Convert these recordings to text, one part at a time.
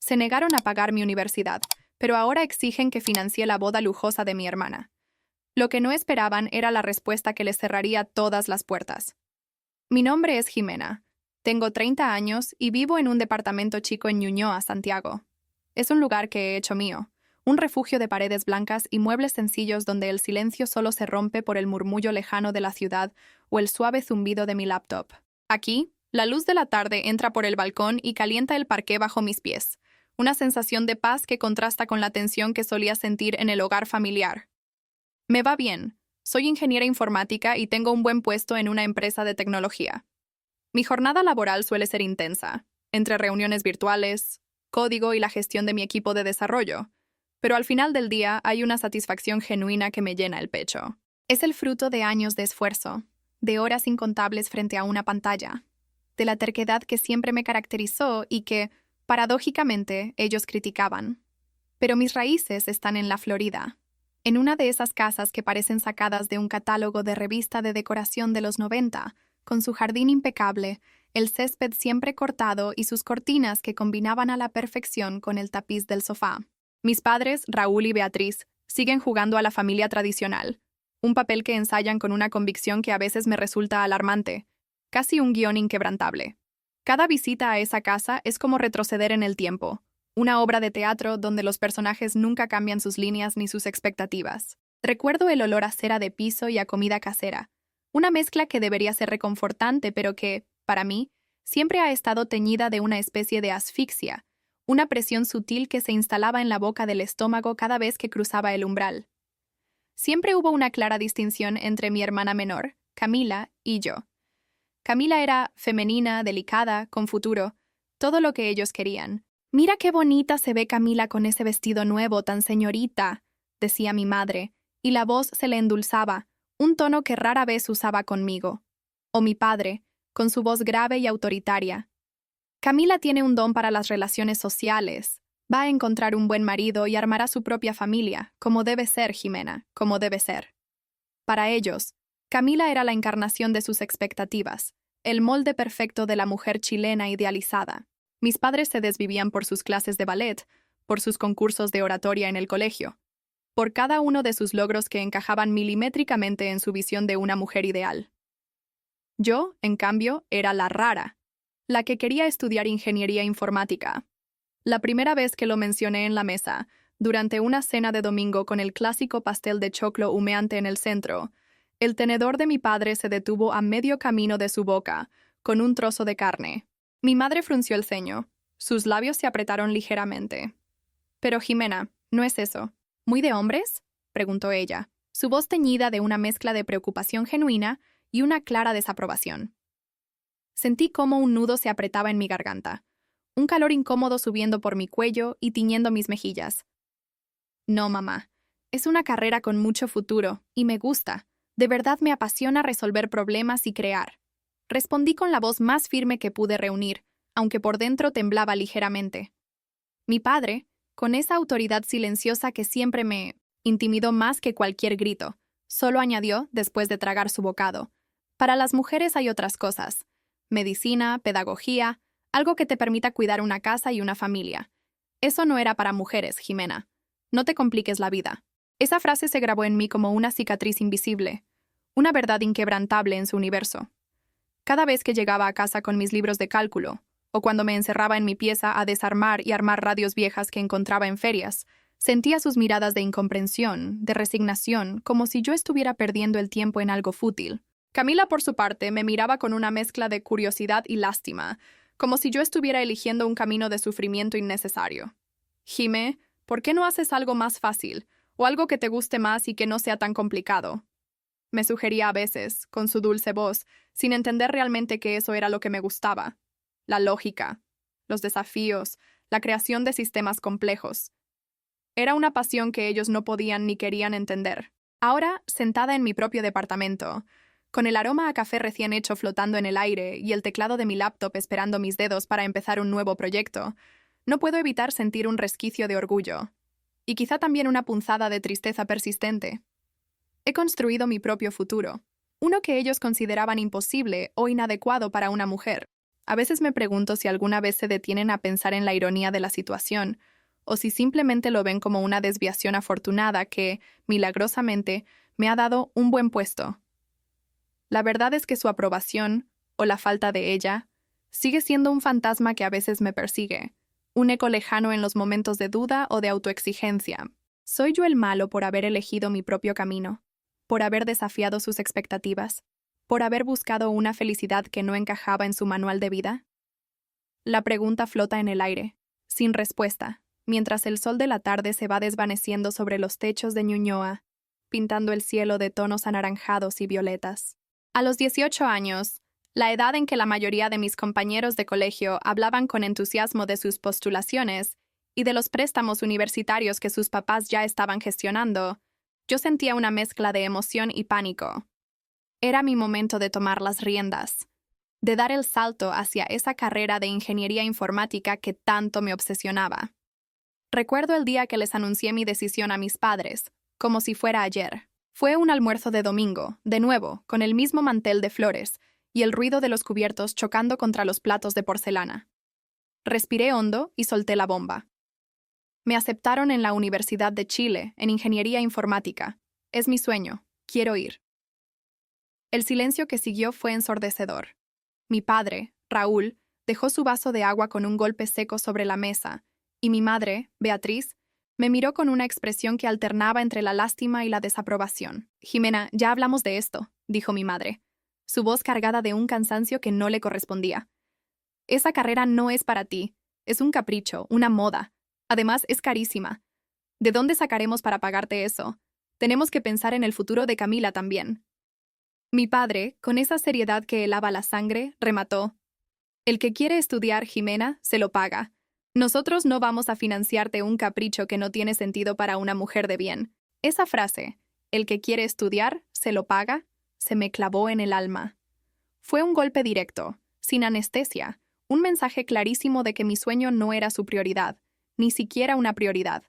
Se negaron a pagar mi universidad, pero ahora exigen que financie la boda lujosa de mi hermana. Lo que no esperaban era la respuesta que les cerraría todas las puertas. Mi nombre es Jimena. Tengo 30 años y vivo en un departamento chico en Ñuñoa, Santiago. Es un lugar que he hecho mío, un refugio de paredes blancas y muebles sencillos donde el silencio solo se rompe por el murmullo lejano de la ciudad o el suave zumbido de mi laptop. Aquí, la luz de la tarde entra por el balcón y calienta el parqué bajo mis pies, una sensación de paz que contrasta con la tensión que solía sentir en el hogar familiar. Me va bien. Soy ingeniera informática y tengo un buen puesto en una empresa de tecnología. Mi jornada laboral suele ser intensa, entre reuniones virtuales, código y la gestión de mi equipo de desarrollo, pero al final del día hay una satisfacción genuina que me llena el pecho. Es el fruto de años de esfuerzo, de horas incontables frente a una pantalla, de la terquedad que siempre me caracterizó y que, paradójicamente, ellos criticaban. Pero mis raíces están en la Florida, en una de esas casas que parecen sacadas de un catálogo de revista de decoración de los 90, con su jardín impecable, el césped siempre cortado y sus cortinas que combinaban a la perfección con el tapiz del sofá. Mis padres, Raúl y Beatriz, siguen jugando a la familia tradicional, un papel que ensayan con una convicción que a veces me resulta alarmante, casi un guión inquebrantable. Cada visita a esa casa es como retroceder en el tiempo, una obra de teatro donde los personajes nunca cambian sus líneas ni sus expectativas. Recuerdo el olor a cera de piso y a comida casera, una mezcla que debería ser reconfortante, pero que, para mí, siempre ha estado teñida de una especie de asfixia, una presión sutil que se instalaba en la boca del estómago cada vez que cruzaba el umbral. Siempre hubo una clara distinción entre mi hermana menor, Camila, y yo. Camila era femenina, delicada, con futuro, todo lo que ellos querían. «Mira qué bonita se ve Camila con ese vestido nuevo, tan señorita», decía mi madre, y la voz se le endulzaba, un tono que rara vez usaba conmigo. O mi padre, con su voz grave y autoritaria. «Camila tiene un don para las relaciones sociales. Va a encontrar un buen marido y armará su propia familia, como debe ser, Jimena, como debe ser». Para ellos, Camila era la encarnación de sus expectativas, el molde perfecto de la mujer chilena idealizada. Mis padres se desvivían por sus clases de ballet, por sus concursos de oratoria en el colegio, por cada uno de sus logros que encajaban milimétricamente en su visión de una mujer ideal. Yo, en cambio, era la rara, la que quería estudiar ingeniería informática. La primera vez que lo mencioné en la mesa, durante una cena de domingo con el clásico pastel de choclo humeante en el centro, el tenedor de mi padre se detuvo a medio camino de su boca, con un trozo de carne. Mi madre frunció el ceño. Sus labios se apretaron ligeramente. «Pero, Jimena, ¿no es eso? ¿Muy de hombres?», preguntó ella, su voz teñida de una mezcla de preocupación genuina y una clara desaprobación. Sentí cómo un nudo se apretaba en mi garganta, un calor incómodo subiendo por mi cuello y tiñendo mis mejillas. «No, mamá. Es una carrera con mucho futuro, y me gusta. De verdad me apasiona resolver problemas y crear», respondí con la voz más firme que pude reunir, aunque por dentro temblaba ligeramente. Mi padre, con esa autoridad silenciosa que siempre me intimidó más que cualquier grito, solo añadió, después de tragar su bocado: «Para las mujeres hay otras cosas. Medicina, pedagogía, algo que te permita cuidar una casa y una familia. Eso no era para mujeres, Jimena. No te compliques la vida». Esa frase se grabó en mí como una cicatriz invisible, una verdad inquebrantable en su universo. Cada vez que llegaba a casa con mis libros de cálculo, o cuando me encerraba en mi pieza a desarmar y armar radios viejas que encontraba en ferias, sentía sus miradas de incomprensión, de resignación, como si yo estuviera perdiendo el tiempo en algo fútil. Camila, por su parte, me miraba con una mezcla de curiosidad y lástima, como si yo estuviera eligiendo un camino de sufrimiento innecesario. «Jimé, ¿por qué no haces algo más fácil, o algo que te guste más y que no sea tan complicado?», me sugería a veces, con su dulce voz, sin entender realmente que eso era lo que me gustaba. La lógica, los desafíos, la creación de sistemas complejos. Era una pasión que ellos no podían ni querían entender. Ahora, sentada en mi propio departamento, con el aroma a café recién hecho flotando en el aire y el teclado de mi laptop esperando mis dedos para empezar un nuevo proyecto, no puedo evitar sentir un resquicio de orgullo, y quizá también una punzada de tristeza persistente. He construido mi propio futuro, uno que ellos consideraban imposible o inadecuado para una mujer. A veces me pregunto si alguna vez se detienen a pensar en la ironía de la situación, o si simplemente lo ven como una desviación afortunada que, milagrosamente, me ha dado un buen puesto. La verdad es que su aprobación, o la falta de ella, sigue siendo un fantasma que a veces me persigue, un eco lejano en los momentos de duda o de autoexigencia. ¿Soy yo el malo por haber elegido mi propio camino, por haber desafiado sus expectativas, por haber buscado una felicidad que no encajaba en su manual de vida? La pregunta flota en el aire, sin respuesta, mientras el sol de la tarde se va desvaneciendo sobre los techos de Ñuñoa, pintando el cielo de tonos anaranjados y violetas. A los 18 años, la edad en que la mayoría de mis compañeros de colegio hablaban con entusiasmo de sus postulaciones y de los préstamos universitarios que sus papás ya estaban gestionando, yo sentía una mezcla de emoción y pánico. Era mi momento de tomar las riendas, de dar el salto hacia esa carrera de ingeniería informática que tanto me obsesionaba. Recuerdo el día que les anuncié mi decisión a mis padres, como si fuera ayer. Fue un almuerzo de domingo, de nuevo, con el mismo mantel de flores y el ruido de los cubiertos chocando contra los platos de porcelana. Respiré hondo y solté la bomba. Me aceptaron en la Universidad de Chile, en ingeniería informática. Es mi sueño. Quiero ir. El silencio que siguió fue ensordecedor. Mi padre, Raúl, dejó su vaso de agua con un golpe seco sobre la mesa, y mi madre, Beatriz, me miró con una expresión que alternaba entre la lástima y la desaprobación. Jimena, ya hablamos de esto, dijo mi madre, su voz cargada de un cansancio que no le correspondía. Esa carrera no es para ti, es un capricho, una moda. Además, es carísima. ¿De dónde sacaremos para pagarte eso? Tenemos que pensar en el futuro de Camila también. Mi padre, con esa seriedad que helaba la sangre, remató. El que quiere estudiar, Jimena, se lo paga. Nosotros no vamos a financiarte un capricho que no tiene sentido para una mujer de bien. Esa frase, el que quiere estudiar, se lo paga, se me clavó en el alma. Fue un golpe directo, sin anestesia, un mensaje clarísimo de que mi sueño no era su prioridad, ni siquiera una prioridad.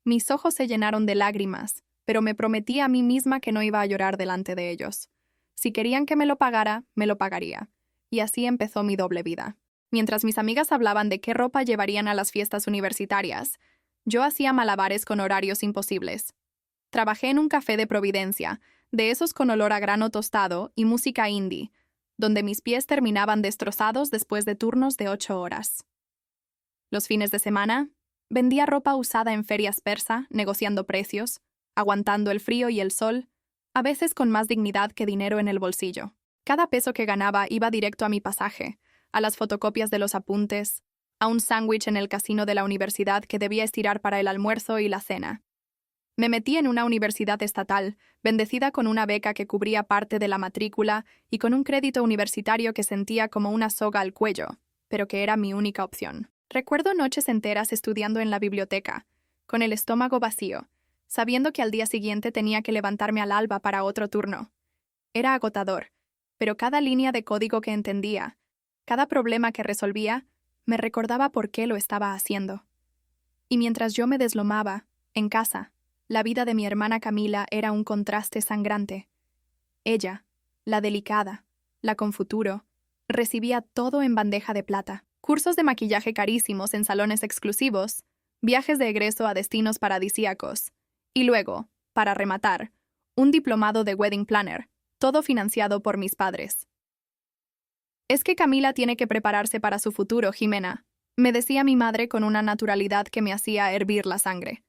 Mis ojos se llenaron de lágrimas, pero me prometí a mí misma que no iba a llorar delante de ellos. Si querían que me lo pagara, me lo pagaría. Y así empezó mi doble vida. Mientras mis amigas hablaban de qué ropa llevarían a las fiestas universitarias, yo hacía malabares con horarios imposibles. Trabajé en un café de Providencia, de esos con olor a grano tostado y música indie, donde mis pies terminaban destrozados después de turnos de 8 horas. Los fines de semana, vendía ropa usada en ferias persa, negociando precios, aguantando el frío y el sol, a veces con más dignidad que dinero en el bolsillo. Cada peso que ganaba iba directo a mi pasaje, a las fotocopias de los apuntes, a un sándwich en el casino de la universidad que debía estirar para el almuerzo y la cena. Me metí en una universidad estatal, bendecida con una beca que cubría parte de la matrícula y con un crédito universitario que sentía como una soga al cuello, pero que era mi única opción. Recuerdo noches enteras estudiando en la biblioteca, con el estómago vacío, sabiendo que al día siguiente tenía que levantarme al alba para otro turno. Era agotador, pero cada línea de código que entendía, cada problema que resolvía, me recordaba por qué lo estaba haciendo. Y mientras yo me deslomaba, en casa, la vida de mi hermana Camila era un contraste sangrante. Ella, la delicada, la con futuro, recibía todo en bandeja de plata. Cursos de maquillaje carísimos en salones exclusivos, viajes de egreso a destinos paradisíacos, y luego, para rematar, un diplomado de wedding planner, todo financiado por mis padres. Es que Camila tiene que prepararse para su futuro, Jimena, me decía mi madre con una naturalidad que me hacía hervir la sangre.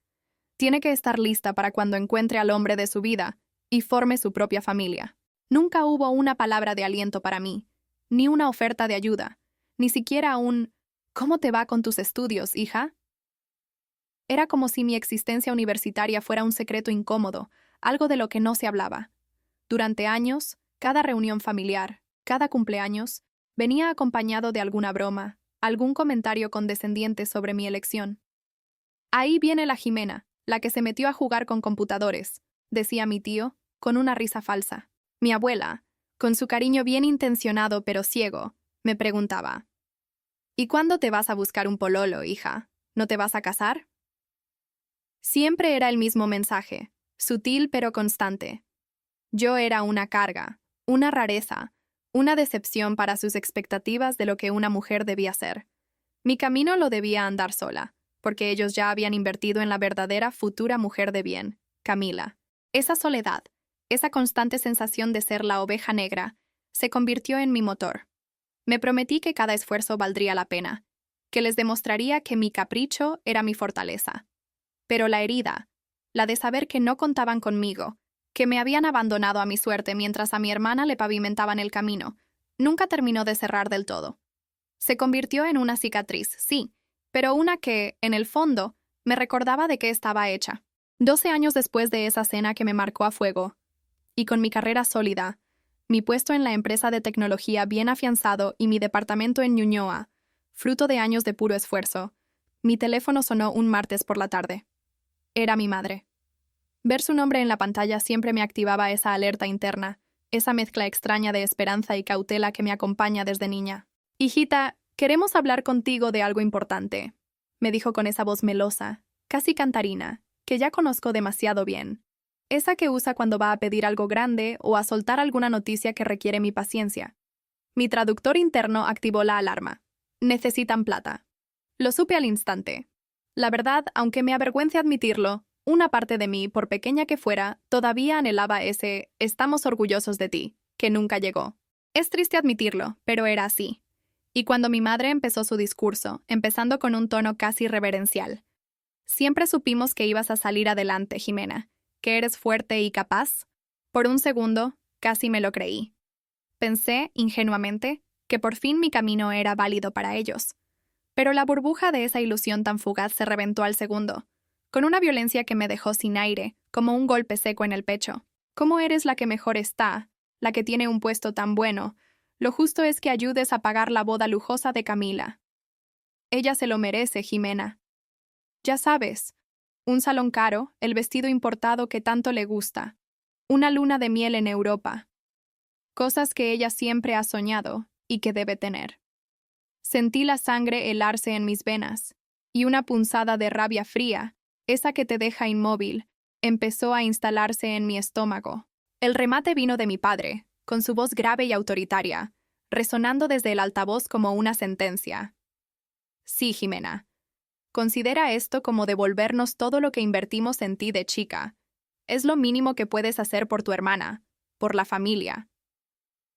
Tiene que estar lista para cuando encuentre al hombre de su vida y forme su propia familia. Nunca hubo una palabra de aliento para mí, ni una oferta de ayuda, ni siquiera un ¿cómo te va con tus estudios, hija? Era como si mi existencia universitaria fuera un secreto incómodo, algo de lo que no se hablaba. Durante años, cada reunión familiar, cada cumpleaños, venía acompañado de alguna broma, algún comentario condescendiente sobre mi elección. Ahí viene la Jimena, la que se metió a jugar con computadores, decía mi tío, con una risa falsa. Mi abuela, con su cariño bien intencionado pero ciego, me preguntaba, ¿y cuándo te vas a buscar un pololo, hija? ¿No te vas a casar? Siempre era el mismo mensaje, sutil pero constante. Yo era una carga, una rareza, Una decepción para sus expectativas de lo que una mujer debía ser. Mi camino lo debía andar sola, porque ellos ya habían invertido en la verdadera futura mujer de bien, Camila. Esa soledad, esa constante sensación de ser la oveja negra, se convirtió en mi motor. Me prometí que cada esfuerzo valdría la pena, que les demostraría que mi capricho era mi fortaleza. Pero la herida, la de saber que no contaban conmigo, que me habían abandonado a mi suerte mientras a mi hermana le pavimentaban el camino, nunca terminó de cerrar del todo. Se convirtió en una cicatriz, sí, pero una que, en el fondo, me recordaba de qué estaba hecha. 12 años después de esa cena que me marcó a fuego, y con mi carrera sólida, mi puesto en la empresa de tecnología bien afianzado y mi departamento en Ñuñoa, fruto de años de puro esfuerzo, mi teléfono sonó un martes por la tarde. Era mi madre. Ver su nombre en la pantalla siempre me activaba esa alerta interna, esa mezcla extraña de esperanza y cautela que me acompaña desde niña. «Hijita, queremos hablar contigo de algo importante», me dijo con esa voz melosa, casi cantarina, que ya conozco demasiado bien. Esa que usa cuando va a pedir algo grande o a soltar alguna noticia que requiere mi paciencia. Mi traductor interno activó la alarma. Necesitan plata. Lo supe al instante. La verdad, aunque me avergüence admitirlo, una parte de mí, por pequeña que fuera, todavía anhelaba ese «estamos orgullosos de ti», que nunca llegó. Es triste admitirlo, pero era así. Y cuando mi madre empezó su discurso, empezando con un tono casi reverencial. «Siempre supimos que ibas a salir adelante, Jimena, que eres fuerte y capaz». Por un segundo, casi me lo creí. Pensé, ingenuamente, que por fin mi camino era válido para ellos. Pero la burbuja de esa ilusión tan fugaz se reventó al segundo, con una violencia que me dejó sin aire, como un golpe seco en el pecho. «¿Cómo eres la que mejor está? La que tiene un puesto tan bueno. Lo justo es que ayudes a pagar la boda lujosa de Camila. Ella se lo merece, Jimena. Ya sabes, un salón caro, el vestido importado que tanto le gusta, una luna de miel en Europa. Cosas que ella siempre ha soñado y que debe tener». Sentí la sangre helarse en mis venas, y una punzada de rabia fría, esa que te deja inmóvil, empezó a instalarse en mi estómago. El remate vino de mi padre, con su voz grave y autoritaria, resonando desde el altavoz como una sentencia. «Sí, Jimena. Considera esto como devolvernos todo lo que invertimos en ti de chica. Es lo mínimo que puedes hacer por tu hermana, por la familia».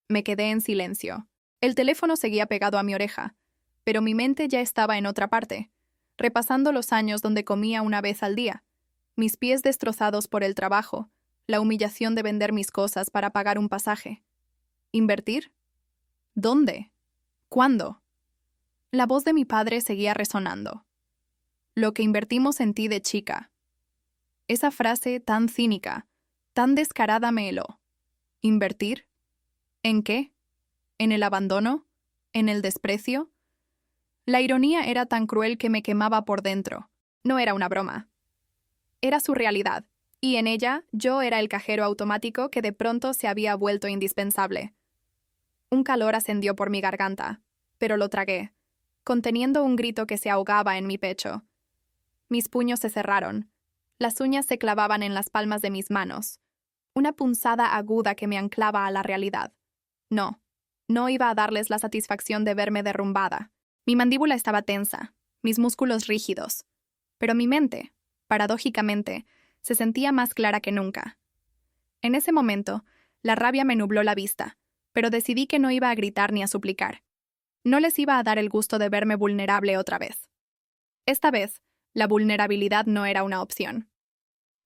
Me quedé en silencio. El teléfono seguía pegado a mi oreja, pero mi mente ya estaba en otra parte, repasando los años donde comía una vez al día, mis pies destrozados por el trabajo, la humillación de vender mis cosas para pagar un pasaje. ¿Invertir? ¿Dónde? ¿Cuándo? La voz de mi padre seguía resonando. «Lo que invertimos en ti de chica». Esa frase tan cínica, tan descarada me heló. ¿Invertir? ¿En qué? ¿En el abandono? ¿En el desprecio? La ironía era tan cruel que me quemaba por dentro. No era una broma. Era su realidad, y en ella yo era el cajero automático que de pronto se había vuelto indispensable. Un calor ascendió por mi garganta, pero lo tragué, conteniendo un grito que se ahogaba en mi pecho. Mis puños se cerraron, las uñas se clavaban en las palmas de mis manos, una punzada aguda que me anclaba a la realidad. No iba a darles la satisfacción de verme derrumbada. Mi mandíbula estaba tensa, mis músculos rígidos, pero mi mente, paradójicamente, se sentía más clara que nunca. En ese momento, la rabia me nubló la vista, pero decidí que no iba a gritar ni a suplicar. No les iba a dar el gusto de verme vulnerable otra vez. Esta vez, la vulnerabilidad no era una opción.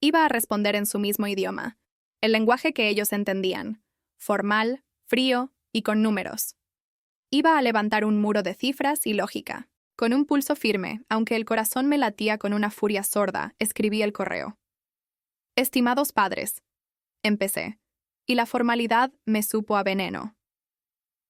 Iba a responder en su mismo idioma, el lenguaje que ellos entendían, formal, frío y con números. Iba a levantar un muro de cifras y lógica. Con un pulso firme, aunque el corazón me latía con una furia sorda, escribí el correo. «Estimados padres», empecé, y la formalidad me supo a veneno.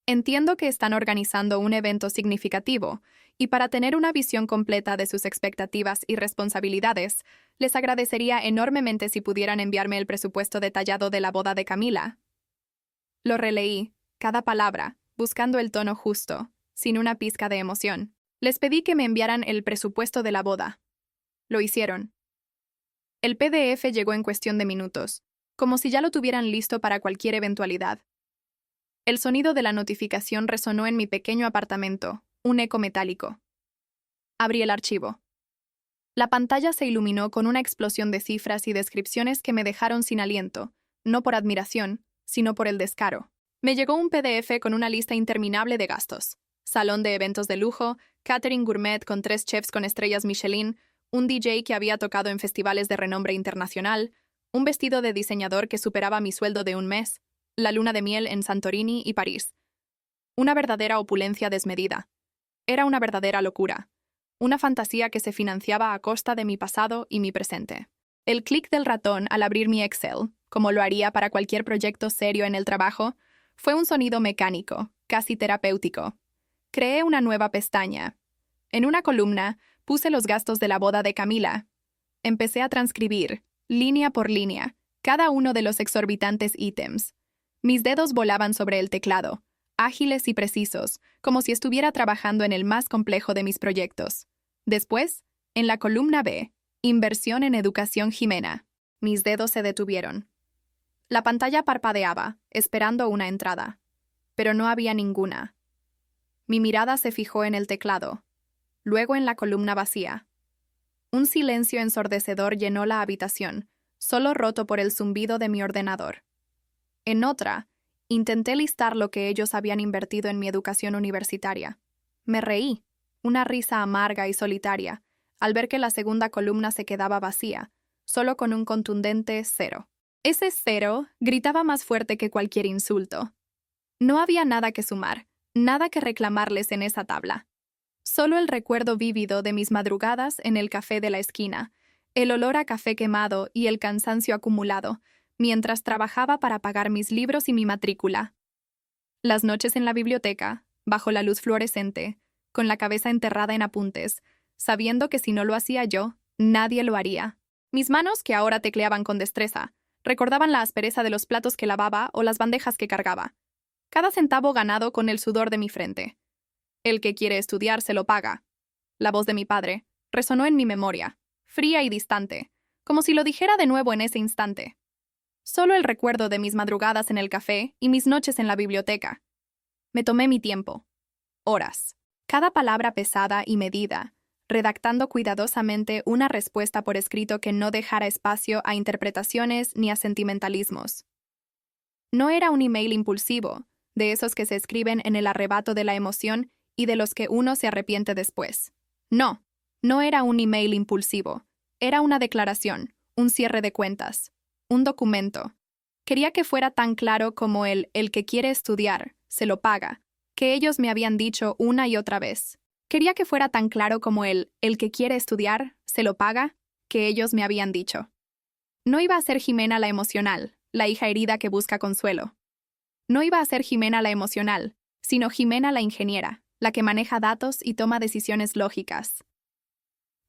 «Entiendo que están organizando un evento significativo, y para tener una visión completa de sus expectativas y responsabilidades, les agradecería enormemente si pudieran enviarme el presupuesto detallado de la boda de Camila». Lo releí, cada palabra, buscando el tono justo, sin una pizca de emoción. Les pedí que me enviaran el presupuesto de la boda. Lo hicieron. El PDF llegó en cuestión de minutos, como si ya lo tuvieran listo para cualquier eventualidad. El sonido de la notificación resonó en mi pequeño apartamento, un eco metálico. Abrí el archivo. La pantalla se iluminó con una explosión de cifras y descripciones que me dejaron sin aliento, no por admiración, sino por el descaro. Me llegó un PDF con una lista interminable de gastos. Salón de eventos de lujo, catering gourmet con 3 chefs con estrellas Michelin, un DJ que había tocado en festivales de renombre internacional, un vestido de diseñador que superaba mi sueldo de un mes, la luna de miel en Santorini y París. Una verdadera opulencia desmedida. Era una verdadera locura. Una fantasía que se financiaba a costa de mi pasado y mi presente. El clic del ratón al abrir mi Excel, como lo haría para cualquier proyecto serio en el trabajo, fue un sonido mecánico, casi terapéutico. Creé una nueva pestaña. En una columna, puse los gastos de la boda de Camila. Empecé a transcribir, línea por línea, cada uno de los exorbitantes ítems. Mis dedos volaban sobre el teclado, ágiles y precisos, como si estuviera trabajando en el más complejo de mis proyectos. Después, en la columna B, Inversión en Educación Jimena. Mis dedos se detuvieron. La pantalla parpadeaba, esperando una entrada. Pero no había ninguna. Mi mirada se fijó en el teclado, luego en la columna vacía. Un silencio ensordecedor llenó la habitación, solo roto por el zumbido de mi ordenador. En otra, intenté listar lo que ellos habían invertido en mi educación universitaria. Me reí, una risa amarga y solitaria, al ver que la segunda columna se quedaba vacía, solo con un contundente 0. Ese 0 gritaba más fuerte que cualquier insulto. No había nada que sumar, nada que reclamarles en esa tabla. Solo el recuerdo vívido de mis madrugadas en el café de la esquina, el olor a café quemado y el cansancio acumulado, mientras trabajaba para pagar mis libros y mi matrícula. Las noches en la biblioteca, bajo la luz fluorescente, con la cabeza enterrada en apuntes, sabiendo que si no lo hacía yo, nadie lo haría. Mis manos, que ahora tecleaban con destreza, recordaban la aspereza de los platos que lavaba o las bandejas que cargaba. Cada centavo ganado con el sudor de mi frente. El que quiere estudiar se lo paga. La voz de mi padre resonó en mi memoria, fría y distante, como si lo dijera de nuevo en ese instante. Solo el recuerdo de mis madrugadas en el café y mis noches en la biblioteca. Me tomé mi tiempo. Horas. Cada palabra pesada y medida, redactando cuidadosamente una respuesta por escrito que no dejara espacio a interpretaciones ni a sentimentalismos. No era un email impulsivo, de esos que se escriben en el arrebato de la emoción y de los que uno se arrepiente después. No era un email impulsivo. Era una declaración, un cierre de cuentas, un documento. Quería que fuera tan claro como el que quiere estudiar, se lo paga, que ellos me habían dicho una y otra vez. Quería que fuera tan claro como el que quiere estudiar, se lo paga, que ellos me habían dicho. No iba a ser Jimena la emocional, la hija herida que busca consuelo. No iba a ser Jimena la emocional, sino Jimena la ingeniera, la que maneja datos y toma decisiones lógicas.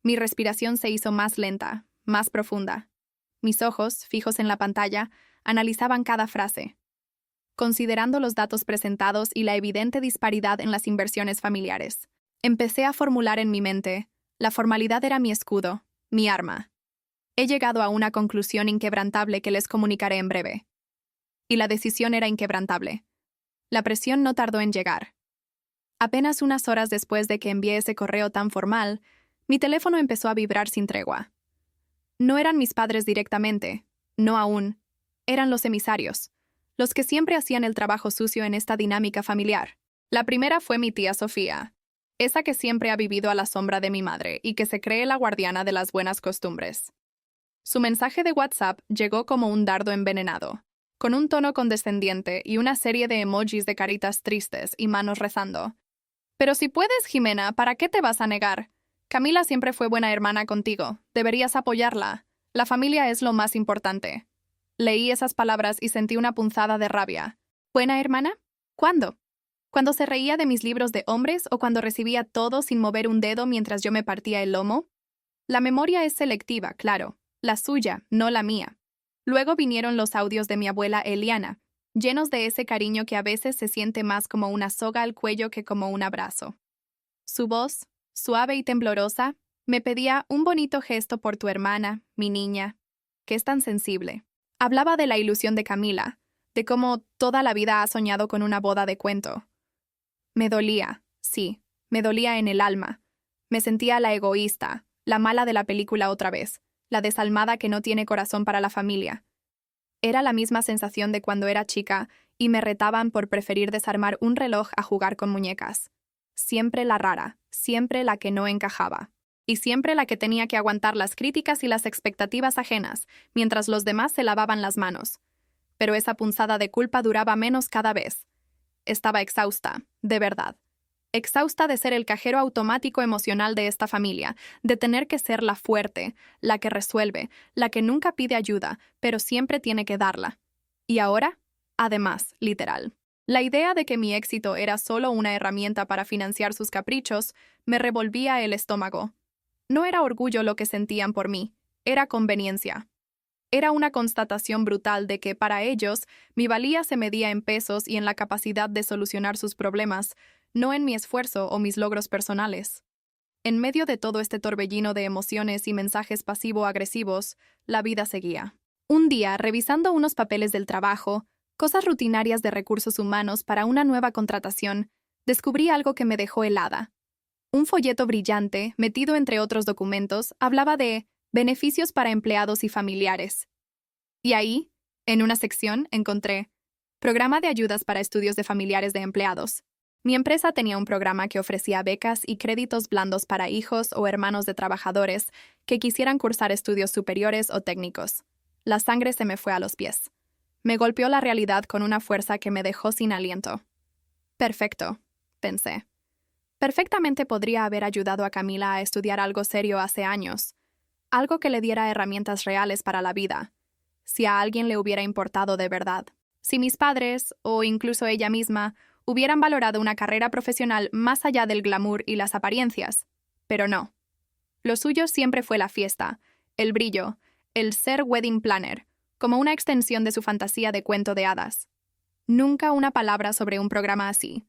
Mi respiración se hizo más lenta, más profunda. Mis ojos, fijos en la pantalla, analizaban cada frase, considerando los datos presentados y la evidente disparidad en las inversiones familiares. Empecé a formular en mi mente, la formalidad era mi escudo, mi arma. He llegado a una conclusión inquebrantable que les comunicaré en breve. Y la decisión era inquebrantable. La presión no tardó en llegar. Apenas unas horas después de que envié ese correo tan formal, mi teléfono empezó a vibrar sin tregua. No eran mis padres directamente, no aún. Eran los emisarios, los que siempre hacían el trabajo sucio en esta dinámica familiar. La primera fue mi tía Sofía, esa que siempre ha vivido a la sombra de mi madre y que se cree la guardiana de las buenas costumbres. Su mensaje de WhatsApp llegó como un dardo envenenado, con un tono condescendiente y una serie de emojis de caritas tristes y manos rezando. Pero si puedes, Jimena, ¿para qué te vas a negar? Camila siempre fue buena hermana contigo. Deberías apoyarla. La familia es lo más importante. Leí esas palabras y sentí una punzada de rabia. ¿Buena hermana? ¿Cuándo? ¿Cuando se reía de mis libros de hombres o cuando recibía todo sin mover un dedo mientras yo me partía el lomo? La memoria es selectiva, claro. La suya, no la mía. Luego vinieron los audios de mi abuela Eliana, llenos de ese cariño que a veces se siente más como una soga al cuello que como un abrazo. Su voz, suave y temblorosa, me pedía un bonito gesto por tu hermana, mi niña, que es tan sensible. Hablaba de la ilusión de Camila, de cómo toda la vida ha soñado con una boda de cuento. Me dolía, sí, me dolía en el alma. Me sentía la egoísta, la mala de la película otra vez, la desalmada que no tiene corazón para la familia. Era la misma sensación de cuando era chica y me retaban por preferir desarmar un reloj a jugar con muñecas. Siempre la rara, siempre la que no encajaba. Y siempre la que tenía que aguantar las críticas y las expectativas ajenas, mientras los demás se lavaban las manos. Pero esa punzada de culpa duraba menos cada vez. Estaba exhausta, de verdad. Exhausta de ser el cajero automático emocional de esta familia, de tener que ser la fuerte, la que resuelve, la que nunca pide ayuda, pero siempre tiene que darla. Y ahora, además, literal. La idea de que mi éxito era solo una herramienta para financiar sus caprichos me revolvía el estómago. No era orgullo lo que sentían por mí, era conveniencia. Era una constatación brutal de que, para ellos, mi valía se medía en pesos y en la capacidad de solucionar sus problemas, no en mi esfuerzo o mis logros personales. En medio de todo este torbellino de emociones y mensajes pasivo-agresivos, la vida seguía. Un día, revisando unos papeles del trabajo, cosas rutinarias de recursos humanos para una nueva contratación, descubrí algo que me dejó helada. Un folleto brillante, metido entre otros documentos, hablaba de beneficios para empleados y familiares. Y ahí, en una sección, encontré Programa de ayudas para estudios de familiares de empleados. Mi empresa tenía un programa que ofrecía becas y créditos blandos para hijos o hermanos de trabajadores que quisieran cursar estudios superiores o técnicos. La sangre se me fue a los pies. Me golpeó la realidad con una fuerza que me dejó sin aliento. Perfecto, pensé. Perfectamente podría haber ayudado a Camila a estudiar algo serio hace años, algo que le diera herramientas reales para la vida, si a alguien le hubiera importado de verdad. Si mis padres, o incluso ella misma, hubieran valorado una carrera profesional más allá del glamour y las apariencias. Pero no. Lo suyo siempre fue la fiesta, el brillo, el ser wedding planner, como una extensión de su fantasía de cuento de hadas. Nunca una palabra sobre un programa así.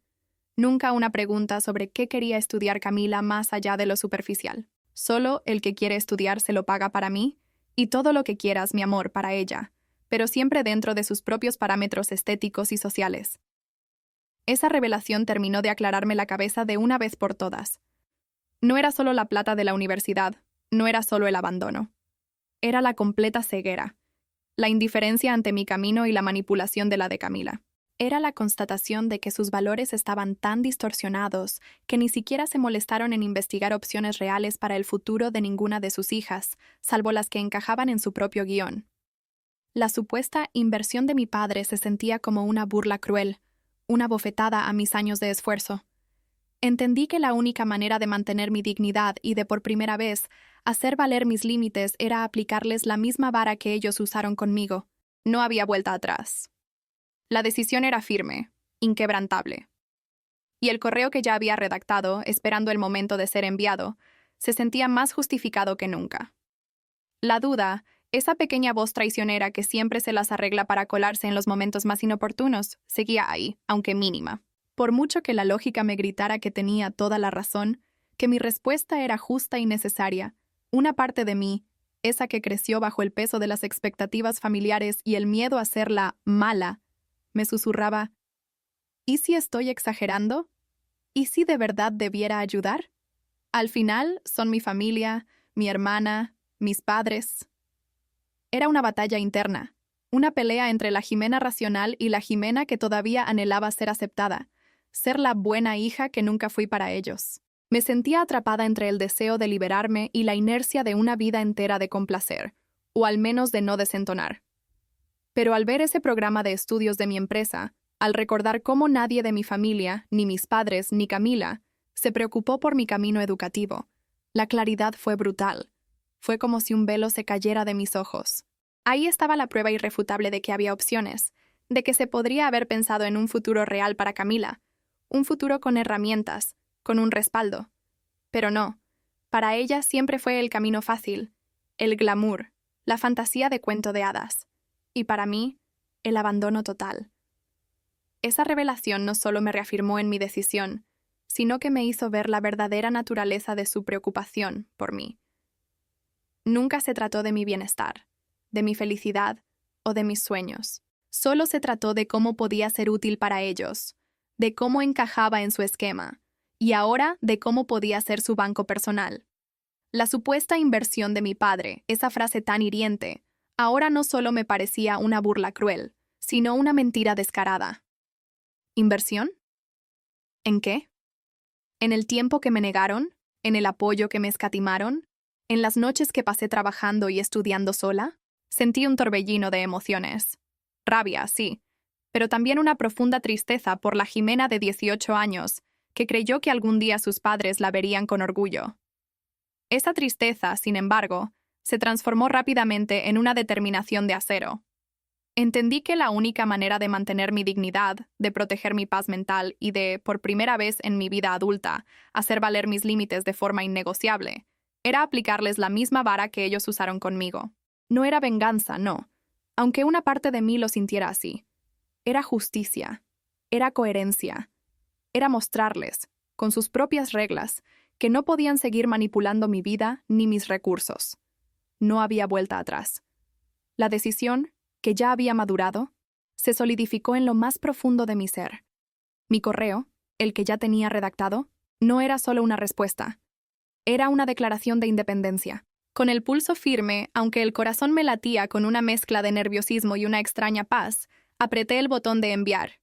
Nunca una pregunta sobre qué quería estudiar Camila más allá de lo superficial. Solo el que quiere estudiar se lo paga para mí, y todo lo que quieras, mi amor, para ella, pero siempre dentro de sus propios parámetros estéticos y sociales. Esa revelación terminó de aclararme la cabeza de una vez por todas. No era solo la plata de la universidad, no era solo el abandono. Era la completa ceguera, la indiferencia ante mi camino y la manipulación de la de Camila. Era la constatación de que sus valores estaban tan distorsionados que ni siquiera se molestaron en investigar opciones reales para el futuro de ninguna de sus hijas, salvo las que encajaban en su propio guión. La supuesta inversión de mi padre se sentía como una burla cruel, una bofetada a mis años de esfuerzo. Entendí que la única manera de mantener mi dignidad y de, por primera vez, hacer valer mis límites era aplicarles la misma vara que ellos usaron conmigo. No había vuelta atrás. La decisión era firme, inquebrantable. Y el correo que ya había redactado, esperando el momento de ser enviado, se sentía más justificado que nunca. La duda, esa pequeña voz traicionera que siempre se las arregla para colarse en los momentos más inoportunos, seguía ahí, aunque mínima. Por mucho que la lógica me gritara que tenía toda la razón, que mi respuesta era justa y necesaria, una parte de mí, esa que creció bajo el peso de las expectativas familiares y el miedo a ser la mala, me susurraba, ¿y si estoy exagerando? ¿Y si de verdad debiera ayudar? Al final, son mi familia, mi hermana, mis padres. Era una batalla interna, una pelea entre la Jimena racional y la Jimena que todavía anhelaba ser aceptada, ser la buena hija que nunca fui para ellos. Me sentía atrapada entre el deseo de liberarme y la inercia de una vida entera de complacer, o al menos de no desentonar. Pero al ver ese programa de estudios de mi empresa, al recordar cómo nadie de mi familia, ni mis padres, ni Camila, se preocupó por mi camino educativo, la claridad fue brutal. Fue como si un velo se cayera de mis ojos. Ahí estaba la prueba irrefutable de que había opciones, de que se podría haber pensado en un futuro real para Camila, un futuro con herramientas, con un respaldo. Pero no, para ella siempre fue el camino fácil, el glamour, la fantasía de cuento de hadas. Y para mí, el abandono total. Esa revelación no solo me reafirmó en mi decisión, sino que me hizo ver la verdadera naturaleza de su preocupación por mí. Nunca se trató de mi bienestar, de mi felicidad o de mis sueños. Solo se trató de cómo podía ser útil para ellos, de cómo encajaba en su esquema, y ahora de cómo podía ser su banco personal. La supuesta inversión de mi padre, esa frase tan hiriente, ahora no solo me parecía una burla cruel, sino una mentira descarada. ¿Inversión? ¿En qué? ¿En el tiempo que me negaron? ¿En el apoyo que me escatimaron? ¿En las noches que pasé trabajando y estudiando sola? Sentí un torbellino de emociones. Rabia, sí, pero también una profunda tristeza por la Jimena de 18 años, que creyó que algún día sus padres la verían con orgullo. Esa tristeza, sin embargo, se transformó rápidamente en una determinación de acero. Entendí que la única manera de mantener mi dignidad, de proteger mi paz mental y de, por primera vez en mi vida adulta, hacer valer mis límites de forma innegociable, era aplicarles la misma vara que ellos usaron conmigo. No era venganza, no, aunque una parte de mí lo sintiera así. Era justicia, era coherencia, era mostrarles, con sus propias reglas, que no podían seguir manipulando mi vida ni mis recursos. No había vuelta atrás. La decisión, que ya había madurado, se solidificó en lo más profundo de mi ser. Mi correo, el que ya tenía redactado, no era solo una respuesta. Era una declaración de independencia. Con el pulso firme, aunque el corazón me latía con una mezcla de nerviosismo y una extraña paz, apreté el botón de enviar.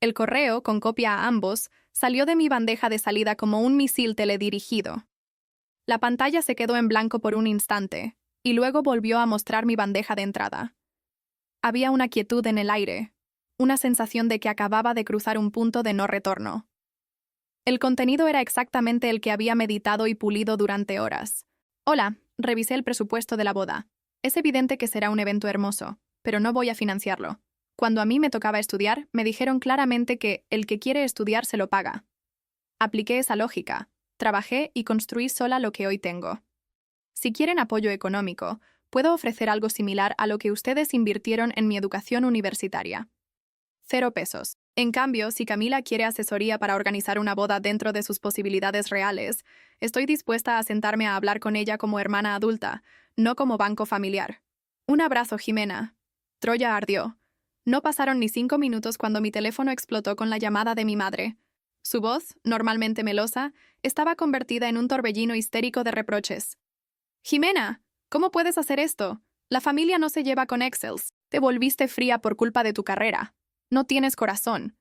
El correo, con copia a ambos, salió de mi bandeja de salida como un misil teledirigido. La pantalla se quedó en blanco por un instante, y luego volvió a mostrar mi bandeja de entrada. Había una quietud en el aire, una sensación de que acababa de cruzar un punto de no retorno. El contenido era exactamente el que había meditado y pulido durante horas. Hola, revisé el presupuesto de la boda. Es evidente que será un evento hermoso, pero no voy a financiarlo. Cuando a mí me tocaba estudiar, me dijeron claramente que el que quiere estudiar se lo paga. Apliqué esa lógica, trabajé y construí sola lo que hoy tengo. Si quieren apoyo económico, puedo ofrecer algo similar a lo que ustedes invirtieron en mi educación universitaria. 0 pesos. En cambio, si Camila quiere asesoría para organizar una boda dentro de sus posibilidades reales, estoy dispuesta a sentarme a hablar con ella como hermana adulta, no como banco familiar. Un abrazo, Jimena. Troya ardió. No pasaron ni 5 minutos cuando mi teléfono explotó con la llamada de mi madre. Su voz, normalmente melosa, estaba convertida en un torbellino histérico de reproches. «Jimena, ¿cómo puedes hacer esto? La familia no se lleva con Excels. Te volviste fría por culpa de tu carrera. No tienes corazón.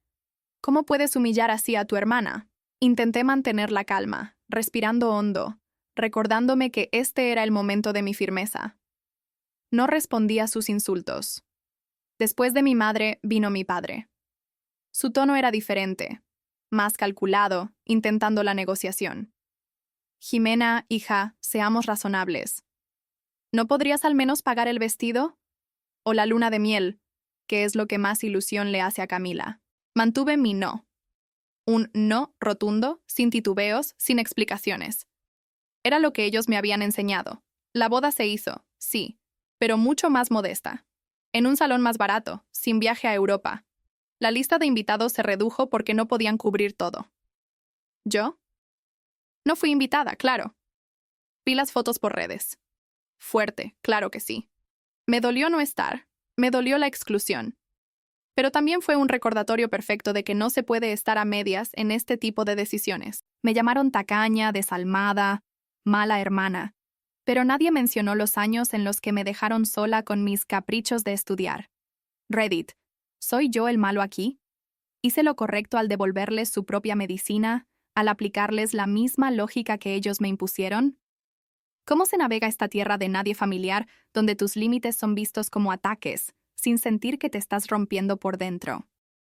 ¿Cómo puedes humillar así a tu hermana?» Intenté mantener la calma, respirando hondo, recordándome que este era el momento de mi firmeza. No respondí a sus insultos. Después de mi madre vino mi padre. Su tono era diferente, más calculado, intentando la negociación. «Jimena, hija, seamos razonables. ¿No podrías al menos pagar el vestido? ¿O la luna de miel, que es lo que más ilusión le hace a Camila?» Mantuve mi no. Un no rotundo, sin titubeos, sin explicaciones. Era lo que ellos me habían enseñado. La boda se hizo, sí, pero mucho más modesta. En un salón más barato, sin viaje a Europa. La lista de invitados se redujo porque no podían cubrir todo. ¿Yo? No fui invitada, claro. Vi las fotos por redes. Fuerte, claro que sí. Me dolió no estar, me dolió la exclusión. Pero también fue un recordatorio perfecto de que no se puede estar a medias en este tipo de decisiones. Me llamaron tacaña, desalmada, mala hermana, pero nadie mencionó los años en los que me dejaron sola con mis caprichos de estudiar. Reddit, ¿soy yo el malo aquí? ¿Hice lo correcto al devolverles su propia medicina, al aplicarles la misma lógica que ellos me impusieron? ¿Cómo se navega esta tierra de nadie familiar donde tus límites son vistos como ataques, sin sentir que te estás rompiendo por dentro?